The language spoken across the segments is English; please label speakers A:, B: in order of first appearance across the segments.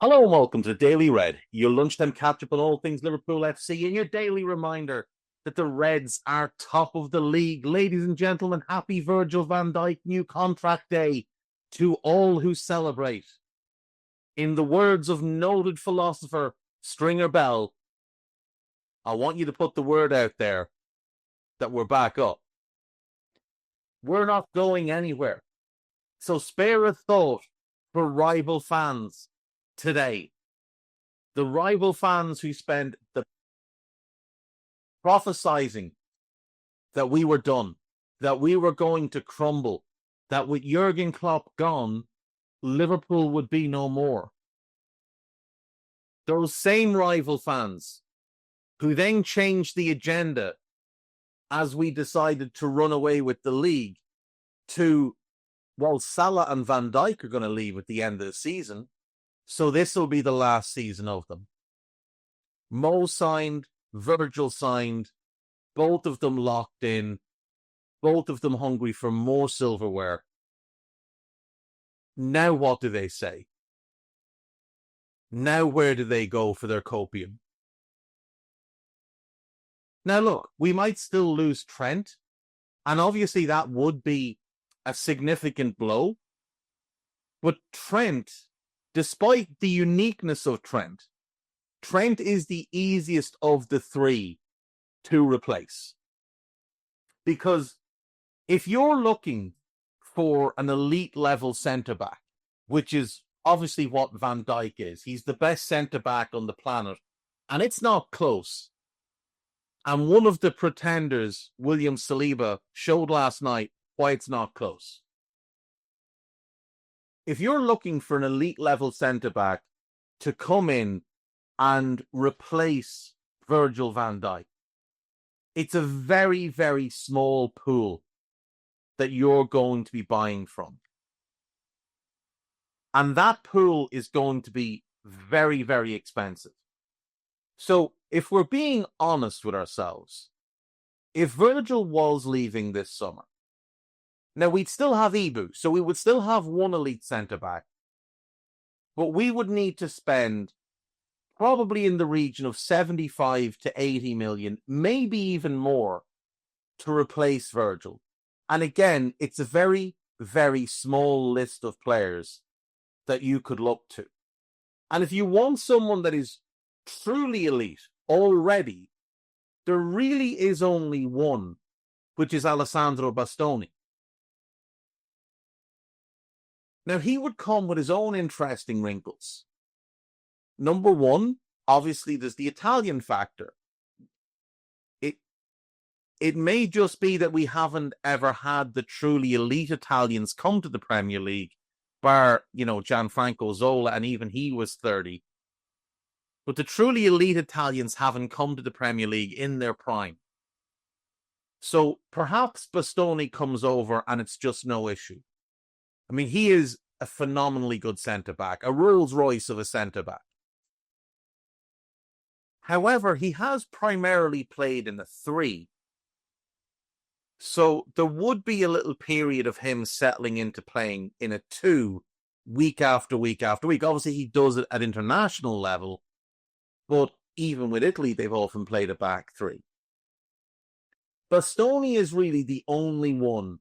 A: Hello and welcome to Daily Red, your lunchtime catch-up on all things Liverpool FC and your daily reminder that the Reds are top of the league. Ladies and gentlemen, happy Virgil van Dijk new contract day to all who celebrate. In the words of noted philosopher Stringer Bell, I want you to put the word out there that we're back up. We're not going anywhere. So spare a thought for rival fans today. The rival fans who spend the prophesizing that we were done, that we were going to crumble, that with Jurgen Klopp gone, Liverpool would be no more. Those same rival fans who then changed the agenda as we decided to run away with the league to, well, Salah and Van Dijk are going to leave at the end of the season, so this will be the last season of them. Mo signed, Virgil signed, both of them locked in, both of them hungry for more silverware. Now what do they say? Now where do they go for their copium? Now look, we might still lose Trent, and obviously that would be a significant blow. But Trent, despite the uniqueness of Trent, Trent is the easiest of the three to replace. Because if you're looking for an elite level centre-back, which is obviously what Van Dijk is, he's the best centre-back on the planet, and it's not close. And one of the pretenders, William Saliba, showed last night why it's not close. If you're looking for an elite level centre-back to come in and replace Virgil van Dijk, it's a very, very small pool that you're going to be buying from. And that pool is going to be very, very expensive. So if we're being honest with ourselves, if Virgil was leaving this summer, now we'd still have Ibu, so we would still have one elite centre-back, but we would need to spend probably in the region of 75 to 80 million, maybe even more, to replace Virgil. And again, it's a very, very small list of players that you could look to. And if you want someone that is truly elite already, there really is only one, which is Alessandro Bastoni. Now, he would come with his own interesting wrinkles. Number one, obviously, there's the Italian factor. It may just be that we haven't ever had the truly elite Italians come to the Premier League, bar, Gianfranco Zola, and even he was 30. But the truly elite Italians haven't come to the Premier League in their prime. So perhaps Bastoni comes over and it's just no issue. I mean, he is a phenomenally good centre-back, a Rolls Royce of a centre-back. However, he has primarily played in the 3. So there would be a little period of him settling into playing in a 2 week after week after week. Obviously, he does it at international level, but even with Italy, they've often played a back 3. Bastoni is really the only one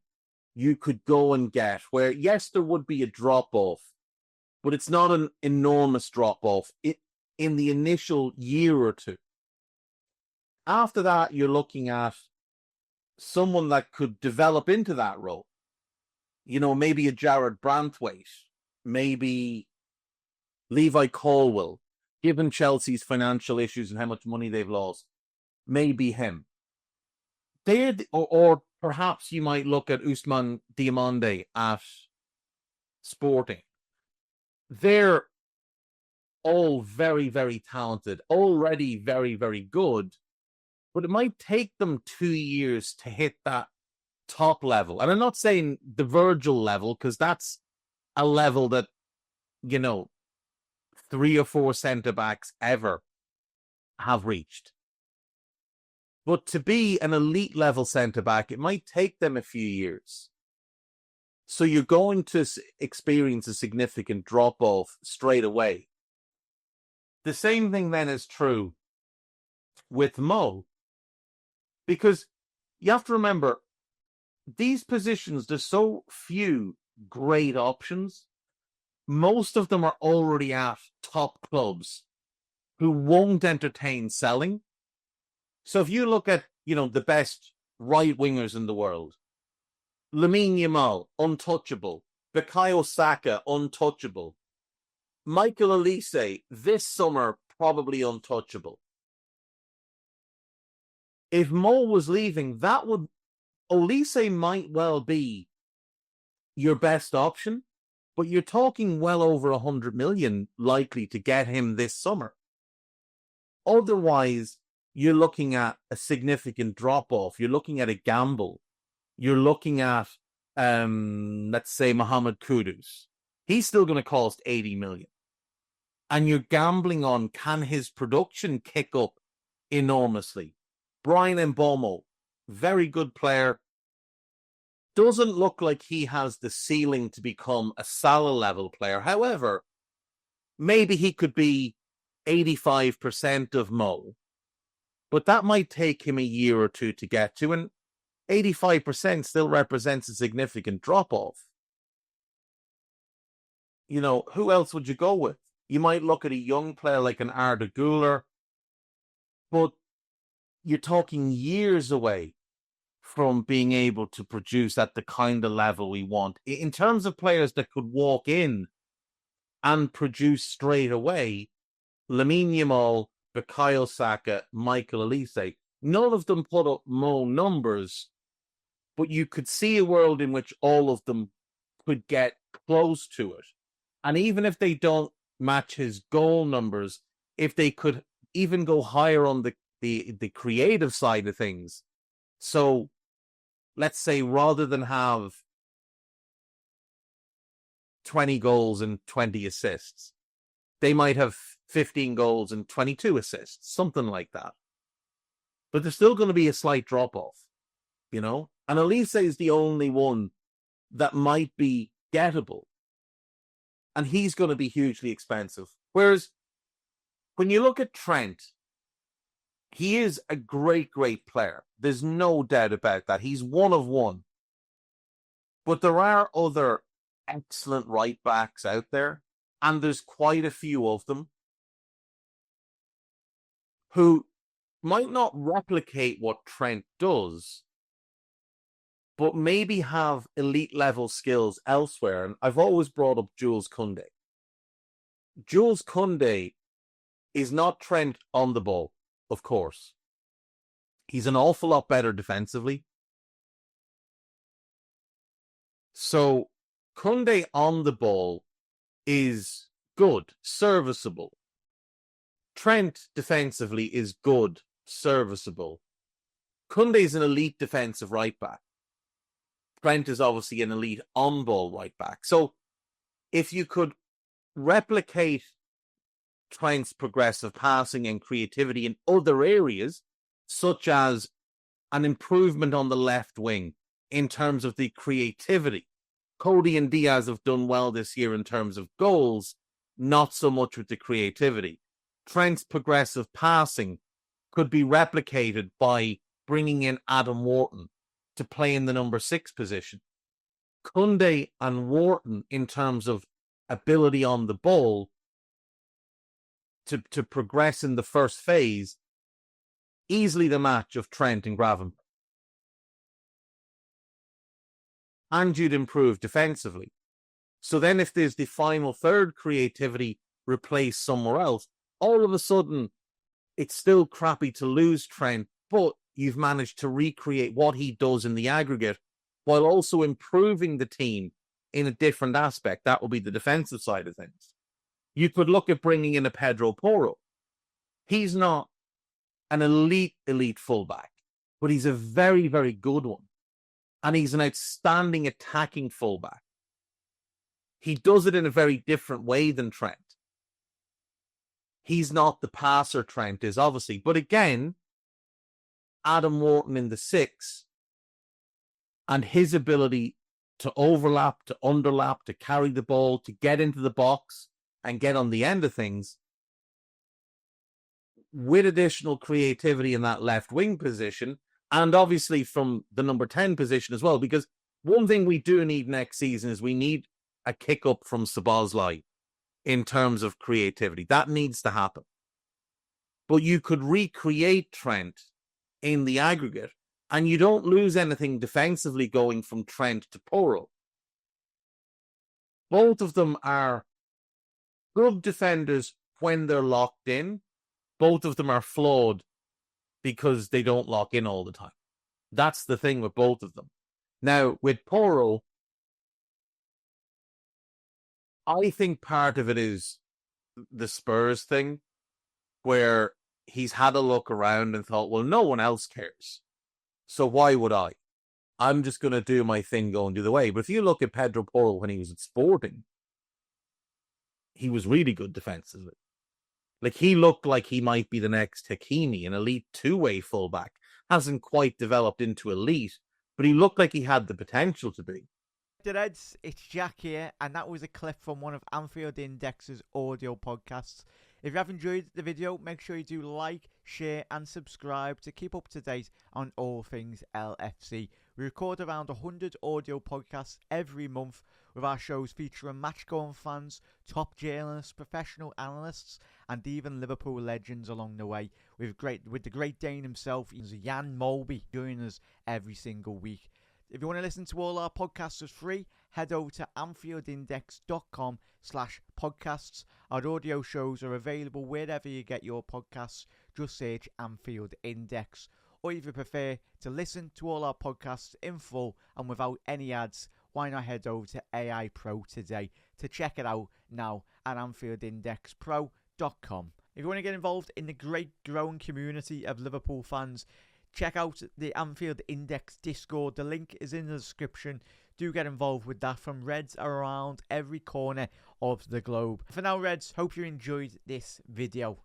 A: you could go and get where, yes, there would be a drop-off, but it's not an enormous drop-off in the initial year or 2. After that, you're looking at someone that could develop into that role. Maybe a Jared Branthwaite, maybe Levi Colwill, given Chelsea's financial issues and how much money they've lost, maybe him. Or perhaps you might look at Ousmane Diomande at Sporting. They're all very, very talented, already very, very good, but it might take them 2 years to hit that top level. And I'm not saying the Virgil level, because that's a level that, 3 or 4 centre-backs ever have reached. But to be an elite level centre-back, it might take them a few years. So you're going to experience a significant drop-off straight away. the same thing then is true with Mo, because you have to remember, these positions, there's so few great options. Most of them are already at top clubs who won't entertain selling. So if you look at, the best right wingers in the world, Lamine Yamal, untouchable. Bukayo Saka, untouchable. Michael Olise, this summer, probably untouchable. If Mo was leaving, Olise might well be your best option, but you're talking well over 100 million likely to get him this summer. Otherwise, you're looking at a significant drop-off. You're looking at a gamble. You're looking at, let's say, Mohamed Kudus. He's still going to cost 80 million. And you're gambling on, can his production kick up enormously? Brian Mbeumo, very good player. Doesn't look like he has the ceiling to become a Salah-level player. However, maybe he could be 85% of Mo. But that might take him a year or two to get to, and 85% still represents a significant drop-off. Who else would you go with? You might look at a young player like an Arda Güler, but you're talking years away from being able to produce at the kind of level we want. In terms of players that could walk in and produce straight away, Lamine Yamal, Bukayo Saka, Michael Olise, none of them put up Mo numbers, but you could see a world in which all of them could get close to it. And even if they don't match his goal numbers, if they could even go higher on the creative side of things. So let's say rather than have 20 goals and 20 assists, they might have 15 goals and 22 assists, something like that. But there's still going to be a slight drop-off, And Olise is the only one that might be gettable. And he's going to be hugely expensive. Whereas when you look at Trent, he is a great, great player. There's no doubt about that. He's one of one. But there are other excellent right backs out there, and there's quite a few of them who might not replicate what Trent does, but maybe have elite level skills elsewhere. And I've always brought up Jules Koundé. Jules Koundé is not Trent on the ball, of course. He's an awful lot better defensively. So Koundé on the ball is good, serviceable. Trent defensively is good, serviceable. Koundé is an elite defensive right back. Trent is obviously an elite on-ball right back. So if you could replicate Trent's progressive passing and creativity in other areas, such as an improvement on the left wing in terms of the creativity. Cody and Diaz have done well this year in terms of goals, not so much with the creativity. Trent's progressive passing could be replicated by bringing in Adam Wharton to play in the number 6 position. Koundé and Wharton, in terms of ability on the ball, to progress in the first phase, easily the match of Trent and Gravenberch. And you'd improve defensively. So then if there's the final third creativity replaced somewhere else, all of a sudden it's still crappy to lose Trent, but you've managed to recreate what he does in the aggregate while also improving the team in a different aspect. That will be the defensive side of things. You could look at bringing in a Pedro Porro. He's not an elite fullback, but he's a very, very good one. And he's an outstanding attacking fullback. He does it in a very different way than Trent. He's not the passer Trent is, obviously. But again, Adam Wharton in the 6 and his ability to overlap, to underlap, to carry the ball, to get into the box and get on the end of things with additional creativity in that left wing position, and obviously from the number 10 position as well, because one thing we do need next season is we need a kick up from Szoboszlai in terms of creativity. That needs to happen. But you could recreate Trent in the aggregate, and you don't lose anything defensively going from Trent to Porro. Both of them are good defenders when they're locked in. Both of them are flawed because they don't lock in all the time. That's the thing with both of them. Now, with Porro, I think part of it is the Spurs thing, where he's had a look around and thought, well, no one else cares, so why would I? I'm just going to do my thing going the other way. But if you look at Pedro Porro when he was at Sporting, he was really good defensively. Like, he looked like he might be the next Hakimi, an elite two-way fullback. Hasn't quite developed into elite, but he looked like he had the potential to be.
B: Reds, it's Jack here, and that was a clip from one of Anfield Index's audio podcasts. If you have enjoyed the video, make sure you do like, share and subscribe to keep up to date on all things LFC. We record around 100 audio podcasts every month, with our shows featuring match-going fans, top journalists, professional analysts and even Liverpool legends along the way. With the great Dane himself, Jan Molby, joining us every single week. If you want to listen to all our podcasts for free, head over to anfieldindex.com/podcasts. Our audio shows are available wherever you get your podcasts. Just search Anfield Index. Or if you prefer to listen to all our podcasts in full and without any ads, why not head over to AI Pro today to check it out now at AnfieldIndexPro.com. If you want to get involved in the great growing community of Liverpool fans, check out the Anfield Index Discord. The link is in the description. Do get involved with that from Reds around every corner of the globe. For now, Reds, hope you enjoyed this video.